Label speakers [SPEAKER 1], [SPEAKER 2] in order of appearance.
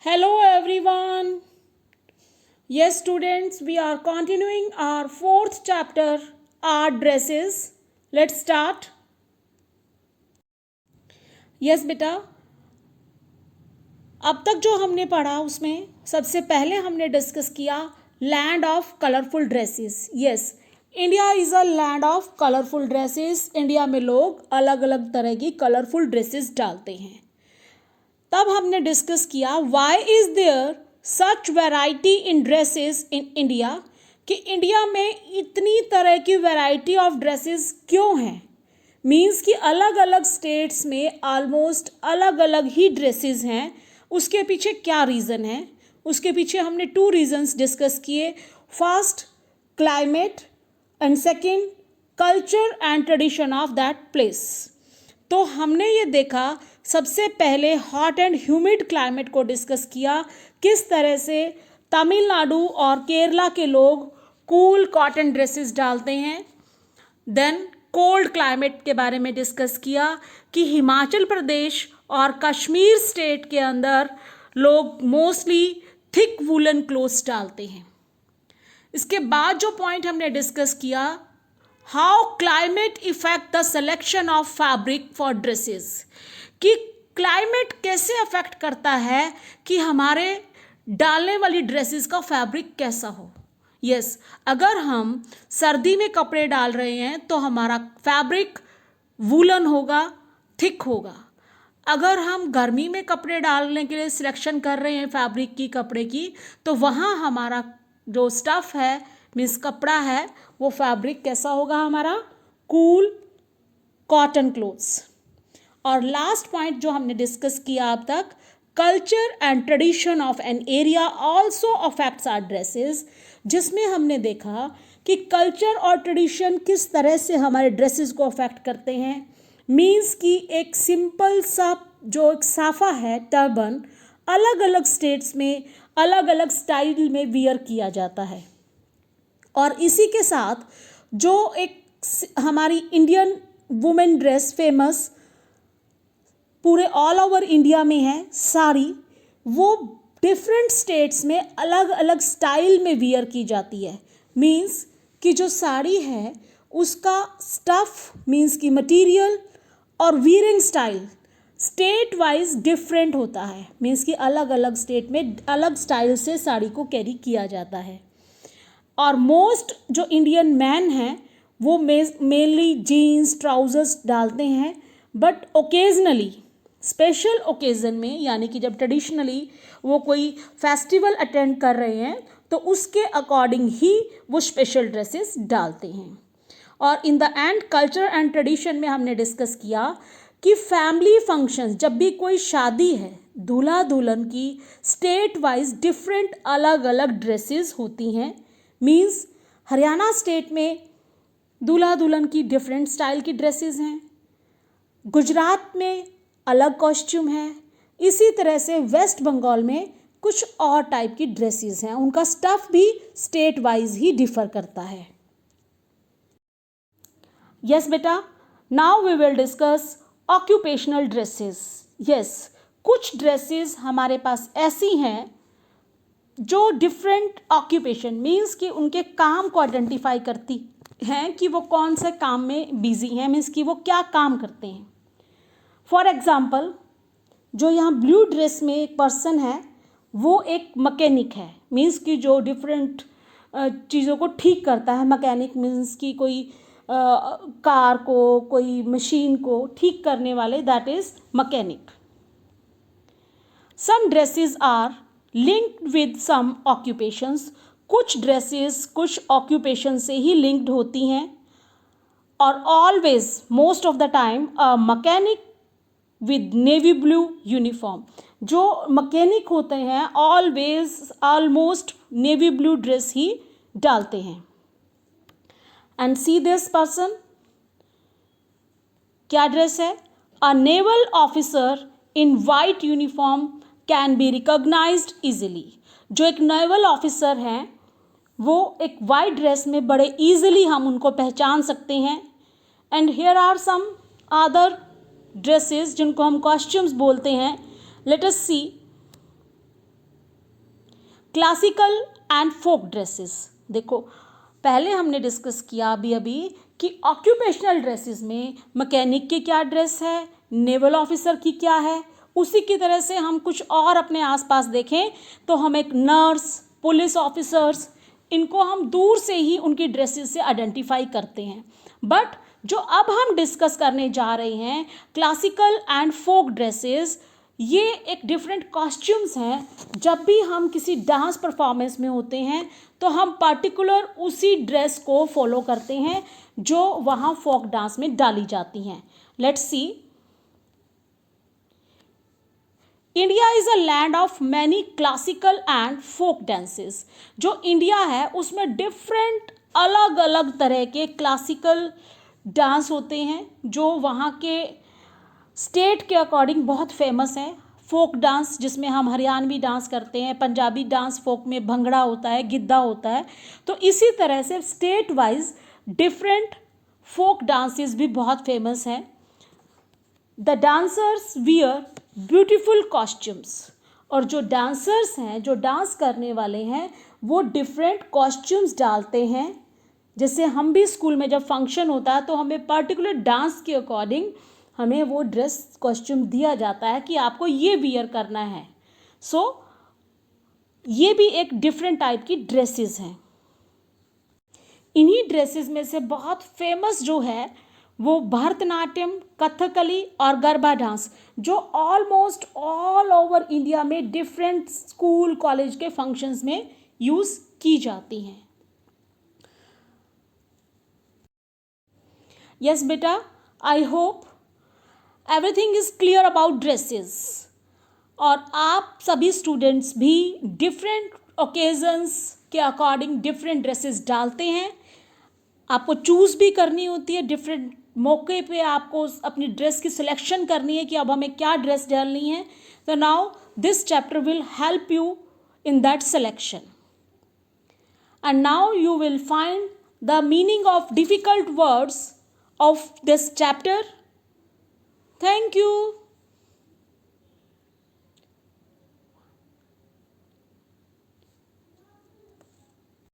[SPEAKER 1] Hello everyone. Yes students, we are continuing our fourth chapter, art dresses. Let's start. Yes बेटा, अब तक जो हमने पढ़ा उसमें सबसे पहले हमने डिस्कस किया land of colourful dresses. Yes, India is a land of colourful dresses. India में लोग अलग अलग तरह की कलरफुल ड्रेसेस डालते हैं. तब हमने डिस्कस किया why is there such variety in dresses in India, कि इंडिया में इतनी तरह की वैरायटी ऑफ ड्रेसेस क्यों हैं. मीन्स कि अलग अलग स्टेट्स में ऑलमोस्ट अलग अलग ही ड्रेसेस हैं. उसके पीछे क्या रीज़न है? उसके पीछे हमने 2 रीज़न्स डिस्कस किए. First, climate, and second, culture and tradition of that place. तो हमने ये देखा, सबसे पहले हॉट एंड ह्यूमिड क्लाइमेट को डिस्कस किया, किस तरह से तमिलनाडु और केरला के लोग कूल कॉटन ड्रेसेस डालते हैं. देन कोल्ड क्लाइमेट के बारे में डिस्कस किया कि हिमाचल प्रदेश और कश्मीर स्टेट के अंदर लोग मोस्टली थिक वूलन क्लोथ्स डालते हैं. इसके बाद जो पॉइंट हमने डिस्कस किया, how climate effect the selection of fabric for dresses, कि क्लाइमेट कैसे अफेक्ट करता है कि हमारे डालने वाली ड्रेसेस का फैब्रिक कैसा हो. यस, अगर हम सर्दी में कपड़े डाल रहे हैं तो हमारा फैब्रिक वूलन होगा, थिक होगा. अगर हम गर्मी में कपड़े डालने के लिए सिलेक्शन कर रहे हैं फैब्रिक की, कपड़े की, तो वहाँ हमारा जो स्टफ़ है, मीन्स कपड़ा है, वो फैब्रिक कैसा होगा हमारा, कूल कॉटन क्लोथ्स. और लास्ट पॉइंट जो हमने डिस्कस किया अब तक, culture and tradition of an area also affects our dresses, जिसमें हमने देखा कि कल्चर और ट्रेडिशन किस तरह से हमारे ड्रेसेस को अफेक्ट करते हैं. मीन्स कि एक सिंपल सा जो एक साफा है, टर्बन, अलग अलग स्टेट्स में अलग अलग स्टाइल में वियर किया जाता है. और इसी के साथ जो एक हमारी इंडियन वुमेन ड्रेस फेमस पूरे ऑल ओवर इंडिया में है, साड़ी, वो डिफरेंट स्टेट्स में अलग अलग स्टाइल में वियर की जाती है. मीन्स कि जो साड़ी है उसका स्टफ़, मीन्स कि मटेरियल और wearing style state wise different होता है. मीन्स कि अलग अलग स्टेट में अलग स्टाइल से साड़ी को कैरी किया जाता है. और मोस्ट जो इंडियन मैन हैं वो मेनली जीन्स ट्राउज़र्स डालते हैं. बट ओकेजनली, स्पेशल ओकेज़न में, यानी कि जब ट्रेडिशनली वो कोई फेस्टिवल अटेंड कर रहे हैं तो उसके अकॉर्डिंग ही वो स्पेशल ड्रेसेस डालते हैं. और in the end culture and tradition में हमने डिस्कस किया कि फैमिली फंक्शंस, जब भी कोई शादी है, दूल्हा दुल्हन की स्टेट वाइज डिफरेंट अलग अलग ड्रेसेस होती हैं. मीन्स हरियाणा स्टेट में दूल्हा दुल्हन की डिफरेंट स्टाइल की ड्रेसेस हैं, गुजरात में अलग कॉस्ट्यूम है, इसी तरह से वेस्ट बंगाल में कुछ और टाइप की ड्रेसेस हैं. उनका स्टफ़ भी स्टेट वाइज ही डिफ़र करता है. यस बेटा, now we will discuss occupational dresses. Yes, कुछ ड्रेसेस हमारे पास ऐसी हैं जो डिफरेंट ऑक्यूपेशन, मीन्स कि उनके काम को आइडेंटिफाई करती हैं कि वो कौन से काम में बिजी हैं, मीन्स कि वो क्या काम करते हैं. फॉर एग्ज़ाम्पल, जो यहाँ ब्लू ड्रेस में एक पर्सन है वो एक मैकेनिक है. मीन्स कि जो डिफरेंट चीज़ों को ठीक करता है. मैकेनिक मीन्स कि कोई कार को, कोई मशीन को ठीक करने वाले, that is mechanic. Some dresses are linked with some occupations. कुछ ड्रेसेस कुछ ऑक्यूपेशन से ही लिंक्ड होती हैं. और always, most of the time, a mechanic with navy blue uniform. जो मैकेनिक होते हैं always almost navy blue dress ही डालते हैं. एंड सी दिस पर्सन, क्या ड्रेस है? A naval officer in white uniform can be recognized easily. जो एक नेवल ऑफिसर हैं वो एक वाइट ड्रेस में बड़े ईजिली हम उनको पहचान सकते हैं. And here are some other dresses जिनको हम कॉस्ट्यूम्स बोलते हैं. Let us see. Classical and folk dresses. देखो पहले हमने डिस्कस किया अभी कि ऑक्यूपेशनल ड्रेसेस में मैकेनिक की क्या ड्रेस है, नेवल ऑफिसर की क्या है। उसी की तरह से हम कुछ और अपने आसपास देखें तो हम एक नर्स, पुलिस ऑफिसर्स, इनको हम दूर से ही उनकी ड्रेसेस से आइडेंटिफाई करते हैं। बट जो अब हम डिस्कस करने जा रहे हैं क्लासिकल एंड फोक ड्रेसेस, ये एक डिफरेंट कॉस्ट्यूम्स हैं। जब भी हम किसी डांस परफॉर्मेंस में होते हैं तो हम पर्टिकुलर उसी ड्रेस को फॉलो करते हैं जो वहाँ फोक डांस में डाली जाती हैं। Let's see. India is a land of many classical and folk dances. जो इंडिया है उसमें डिफरेंट अलग अलग तरह के क्लासिकल डांस होते हैं जो वहाँ के स्टेट के अकॉर्डिंग बहुत फेमस है। फोक डांस जिसमें हम हरियाणवी डांस करते हैं, पंजाबी डांस फोक में भंगड़ा होता है, गिद्धा होता है। तो इसी तरह से state wise different folk dances भी बहुत फेमस हैं। The dancers wear beautiful costumes. और जो डांसर्स हैं, जो डांस करने वाले हैं, वो डिफरेंट कॉस्ट्यूम्स डालते हैं। जैसे हम भी स्कूल में जब फंक्शन होता है तो हमें पर्टिकुलर डांस के अकॉर्डिंग हमें वो ड्रेस कॉस्ट्यूम दिया जाता है कि आपको ये वियर करना है। सो ये भी एक डिफरेंट टाइप की ड्रेसेस हैं। इन्हीं ड्रेसेस में से बहुत फेमस जो है वो भरतनाट्यम, कथकली और गरबा डांस, जो ऑलमोस्ट ऑल ओवर इंडिया में डिफरेंट स्कूल कॉलेज के फंक्शंस में यूज़ की जाती हैं। यस बेटा, I hope everything is clear about dresses. और आप सभी स्टूडेंट्स भी डिफरेंट ओकेजन्स के अकॉर्डिंग डिफरेंट ड्रेसेस डालते हैं। आपको चूज़ भी करनी होती है, डिफरेंट मौके पे आपको अपनी ड्रेस की सिलेक्शन करनी है कि अब हमें क्या ड्रेस डालनी है। तो now this chapter will help you in that selection. And now you will find the meaning of difficult words of this chapter. Thank you.